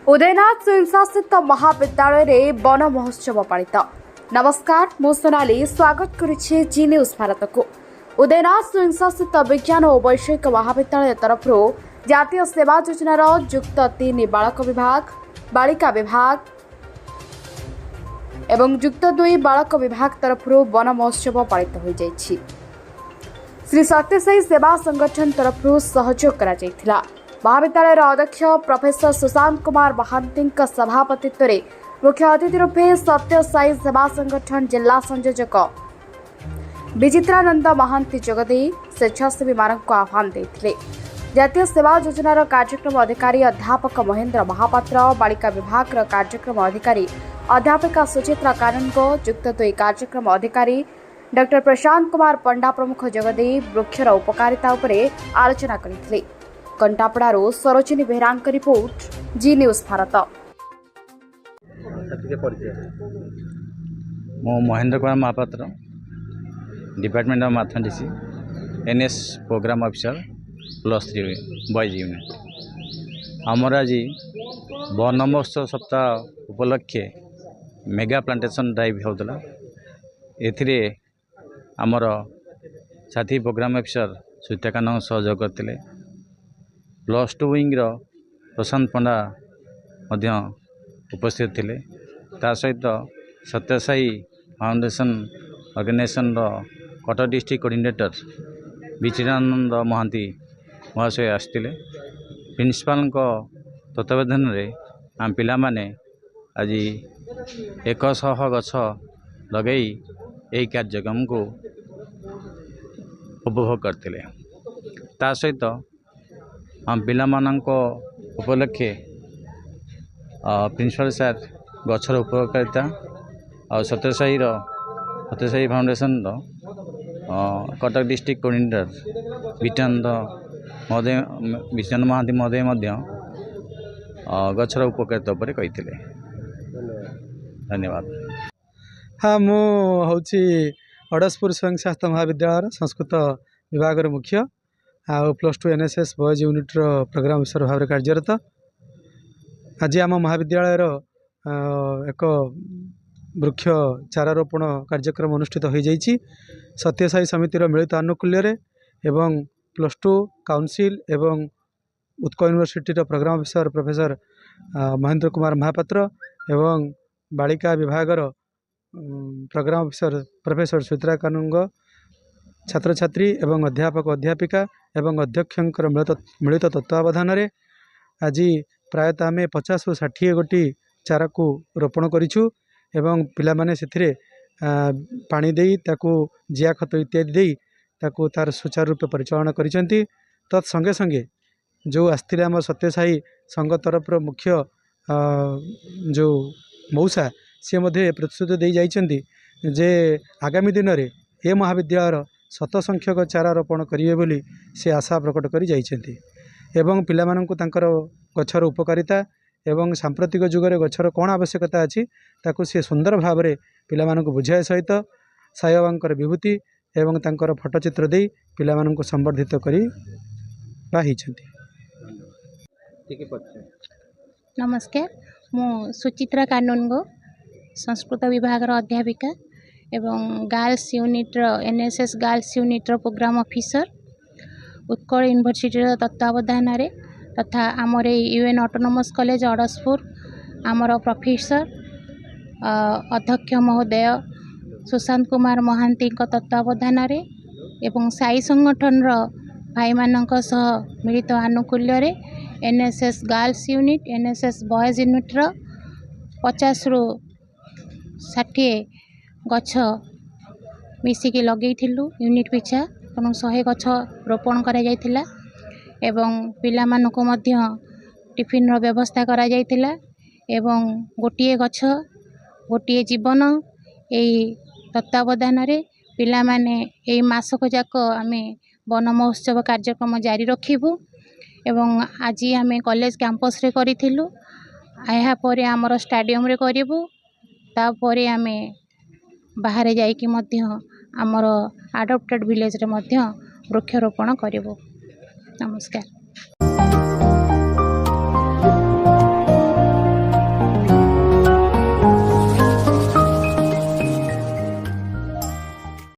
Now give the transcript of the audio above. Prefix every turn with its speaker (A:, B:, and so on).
A: उदयनाथ स्वयंशासित महाविद्यालय रे वन महोत्सव पालित। नमस्कार, मु सोनाली स्वागत करुछि जी न्यूज भारत को। उदयनाथ स्वयंशासित विज्ञान और वैषयिक महाविद्यालय तरफ जातीय सेवा योजनार युक्त 3 बालक विभाग, बालिका विभाग एवं युक्त 2 बालक विभाग तरफ वन महोत्सव पालित हो जाइछि। श्री सत्यसाई सेवा संगठन तरफ सहयोग करा जाइथिला। महाविद्यालय अध्यक्ष प्रोफेसर सुशांत कुमार महांती सभापतित्व में मुख्य अतिथि रूपे सत्यसाई सेवा संगठन जिला संयोजक विचित्रानंद महांती जोगदे स्वेच्छासेवी मानक आह्वान देते। जातीय सेवा योजनार कार्यक्रम अधिकारी अध्यापक महेंद्र महापात्र, बालिका विभाग कार्यक्रम अधिकारी अध्यापिका सुचित्रा कानूनगो, युक्त 2 कार्यक्रम अधिकारी डॉक्टर प्रशांत कुमार पंडा प्रमुख जोगदे वृक्षर उपकारिता उपरे आलोचना करथिले। कंटापड़ारू सरोजिनी बेहरांक रिपोर्ट, जी न्यूज भारत।
B: मो Mahendra Kumar Mahapatra, department of mathematics, NS programme officer +3 boys unit. आमर आज वन महोत्सव सप्ताह उपलक्षे मेगा प्लांटेशन ड्राइव होता। एथिरे आमर साथी प्रोग्राम ऑफिसर सुचित्रा सहयोग करते। +2 विंग प्रशांत पंडा उपस्थित थे। ता सहित Sathya Sai foundation organisation Cuttack district coordinator Bichitrananda Mohanty महाशय आसते। प्रिंसिपाल तत्वावधान आम पिला माने आज 100 गछ लगे यही कार्यक्रम को उपभोग करते। ता सहित आम पिला मानक उपलक्षे प्रिंसिपल सार गछर उपकारिता और Sathya Sai foundation Cuttack district coordinator Bichitrananda Mohanty महोदय गछर उपकारिता उपर कही। धन्यवाद।
C: हाँ, मु हूँ अड़सपुर स्वयं शासित महाविद्यालय संस्कृत विभाग मुख्य आ +2 NSS boys unit programme officer भाव में कार्यरत। आज आम महाविद्यालय एक वृक्ष चारारोपण कार्यक्रम अनुष्ठित हो जाइए। सत्यसाई समितिर मिलित आनुकूल्य एवं +2 काउंसिल एवं Utkal university programme officer professor Mahendra Kumar Mahapatra एवं बालिका विभागर programme officer professor Suchitra Kanungo, छात्र छात्री एवं अध्यापक अध्यापिका एवं अध्यक्षर मिलित तत्वावधान आज प्रायतः आम 50 ରୁ 60 गोटी चारा को रोपण करिछु एवं पिला माने सेथिरे पानी देई ताकू जिया खत इत्यादि देई ताकू तार सुचारू रूप परिचालन करिसेंती। तत् संगे संगे जो आस्थिले आम सत्यसाई संघ तरफ मुख्य जो मौसा सी मध्य प्रतिश्रुति दे जाइछंती जे आगामी दिन में ए महाविद्यालय 100 संख्यक चारा रोपण करिवे बोली से आशा प्रकट करी जाइछंती एवं पिला माननकु तांकर गछर उपकारिता एवं सांप्रतिक जुगरे गछर कौन आवश्यकता अछि ताकू से सुंदर भाव में पिला माननकु बुझाए सहित साई बाबांकर विभूति एवं तांकर फोटोचित्र दे पिला माननकु संवर्धित करी पाहिछंती।
D: नमस्कार, मु सुचित्रा कानूनगो, संस्कृत विभाग अध्यापिका एवं girls unit NSS girls unit programme officer Utkal university तत्वावधान तथा आमर यूएन ऑटोनोमस कॉलेज अड़सपुर आमर प्रोफेसर अध्यक्ष महोदय सुशांत कुमार महांती तत्वावधान एवं साई संगठन भाई मानक सह मिलित आनुकूल्य NSS girls unit NSS boys unit 50 ରୁ 60 गछ मिसिकी लगेइथिलु यूनिट पिछा एवं 100 गछ रोपण करा जायथिला एवं पिला मानको मध्य टिफिन रो व्यवस्था करा जायथिला एवं गोटिए गछ गोटिए जीवन एई तत्वावधान रे पिला माने एई मासक जाक आमे वन महोत्सव कार्यक्रम जारी रखिबु एवं आज आमे कॉलेज कैंपस रे करिथिलु। आया परे आमर स्टेडियम रे करिबु, ता परे आमे बाहर जाइकी मध्य आमर आडप्टेड विलेज रे मध्य वृक्षरोपण करिबु। नमस्कार।